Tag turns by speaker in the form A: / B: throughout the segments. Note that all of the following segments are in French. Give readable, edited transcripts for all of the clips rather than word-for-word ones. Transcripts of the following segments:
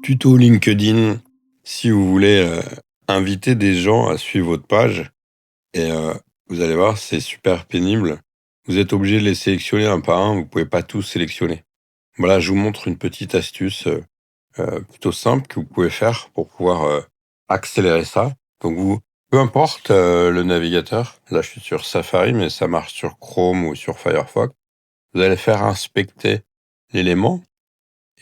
A: Tuto LinkedIn, si vous voulez inviter des gens à suivre votre page, et vous allez voir, c'est super pénible. Vous êtes obligé de les sélectionner un par un, vous pouvez pas tous sélectionner. Voilà, je vous montre une petite astuce plutôt simple que vous pouvez faire pour pouvoir accélérer ça. Donc peu importe le navigateur, là je suis sur Safari, mais ça marche sur Chrome ou sur Firefox. Vous allez faire inspecter l'élément.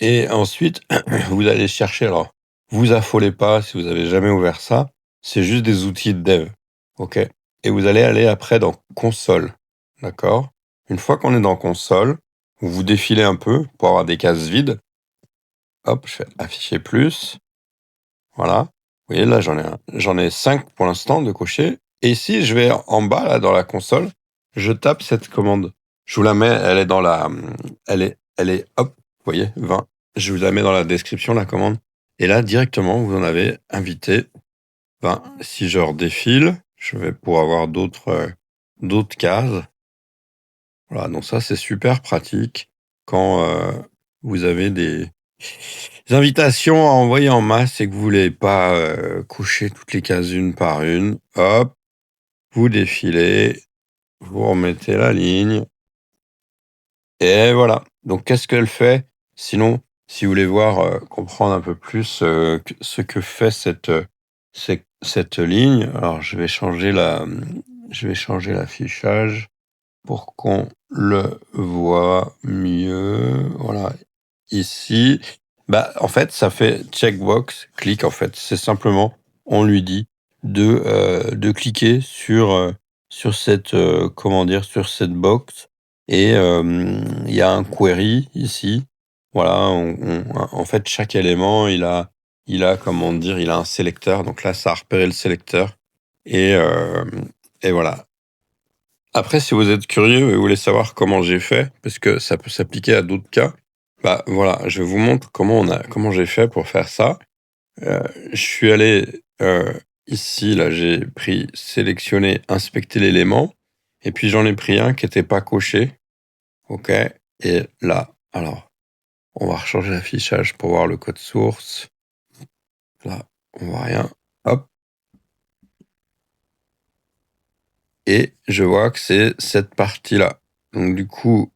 A: Et ensuite, vous allez chercher. Alors, vous affolez pas si vous avez jamais ouvert ça. C'est juste des outils de dev. OK? Et vous allez aller après dans console. D'accord? Une fois qu'on est dans console, vous défilez un peu pour avoir des cases vides. Hop, je fais afficher plus. Voilà. Vous voyez, là, j'en ai 5 pour l'instant de cocher. Et ici, je vais en bas, là, dans la console, je tape cette commande. Je vous la mets, elle est dans la, hop, vous voyez, 20. Je vous la mets dans la description, la commande. Et là, directement, vous en avez invité 20. Si je redéfile, je vais pouvoir avoir d'autres cases. Voilà, donc ça, c'est super pratique quand vous avez des invitations à envoyer en masse et que vous voulez pas coucher toutes les cases une par une. Hop, vous défilez, vous remettez la ligne. Et voilà. Donc, qu'est-ce qu'elle fait? Sinon, si vous voulez voir, comprendre un peu plus ce que fait cette ligne, alors je vais changer l'affichage pour qu'on le voit mieux. Voilà. Ici, en fait, ça fait checkbox, clic, en fait. C'est simplement, on lui dit de cliquer sur cette, sur cette box. Et il y a un query ici. Voilà, en fait, chaque élément, comment dire, il a un sélecteur. Donc là, ça a repéré le sélecteur. Et voilà. Après, si vous êtes curieux et vous voulez savoir comment j'ai fait, parce que ça peut s'appliquer à d'autres cas, voilà, je vous montre comment j'ai fait pour faire ça. Je suis allé ici, là, j'ai pris sélectionner, inspecter l'élément, et puis j'en ai pris un qui n'était pas coché. OK. Et là, alors, on va rechanger l'affichage pour voir le code source. Là, on voit rien. Hop. Et je vois que c'est cette partie-là. Donc du coup,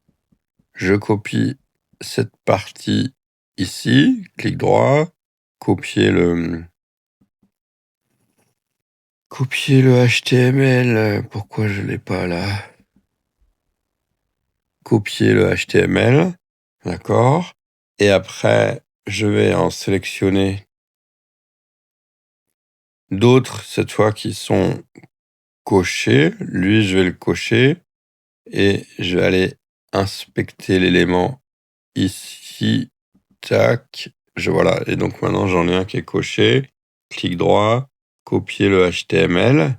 A: je copie cette partie ici, clic droit, copier le HTML. Pourquoi je l'ai pas là? Copier le HTML, d'accord. Et après, je vais en sélectionner d'autres, cette fois, qui sont cochés. Lui, je vais le cocher et je vais aller inspecter l'élément ici. Tac. Voilà. Et donc maintenant, j'en ai un qui est coché. Clic droit, copier le HTML.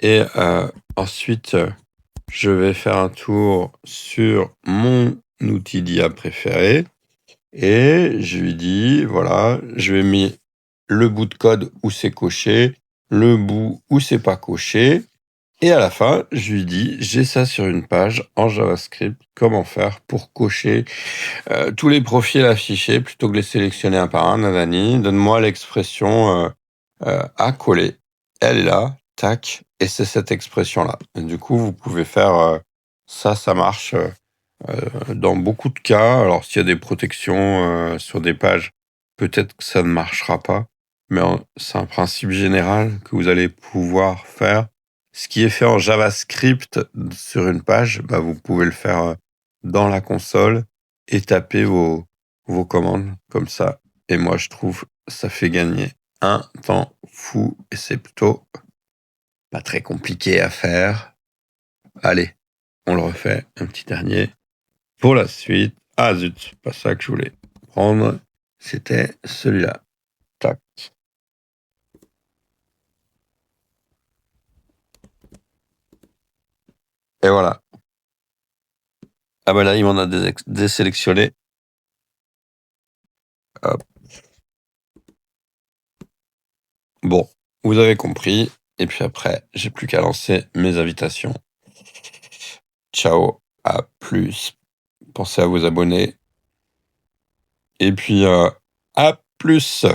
A: Et ensuite, je vais faire un tour sur mon outil d'IA préféré. Et je lui dis, voilà, je vais mettre le bout de code où c'est coché, le bout où c'est pas coché. Et à la fin, je lui dis, j'ai ça sur une page en JavaScript, comment faire pour cocher tous les profils affichés plutôt que de les sélectionner un par un. Nanani, donne-moi l'expression à coller. Elle est là, tac, et c'est cette expression-là. Et du coup, vous pouvez faire ça marche dans beaucoup de cas. Alors, s'il y a des protections sur des pages, peut-être que ça ne marchera pas, mais c'est un principe général que vous allez pouvoir faire. Ce qui est fait en JavaScript sur une page, vous pouvez le faire dans la console et taper vos commandes comme ça. Et moi, je trouve ça fait gagner un temps fou et c'est plutôt pas très compliqué à faire. Allez, on le refait, un petit dernier. Pour la suite, ah zut, pas ça que je voulais prendre, c'était celui-là. Tac. Et voilà. Ah là, il m'en a désélectionné. Hop. Bon, vous avez compris. Et puis après, j'ai plus qu'à lancer mes invitations. Ciao, à plus. Pensez à vous abonner. et puis, à plus!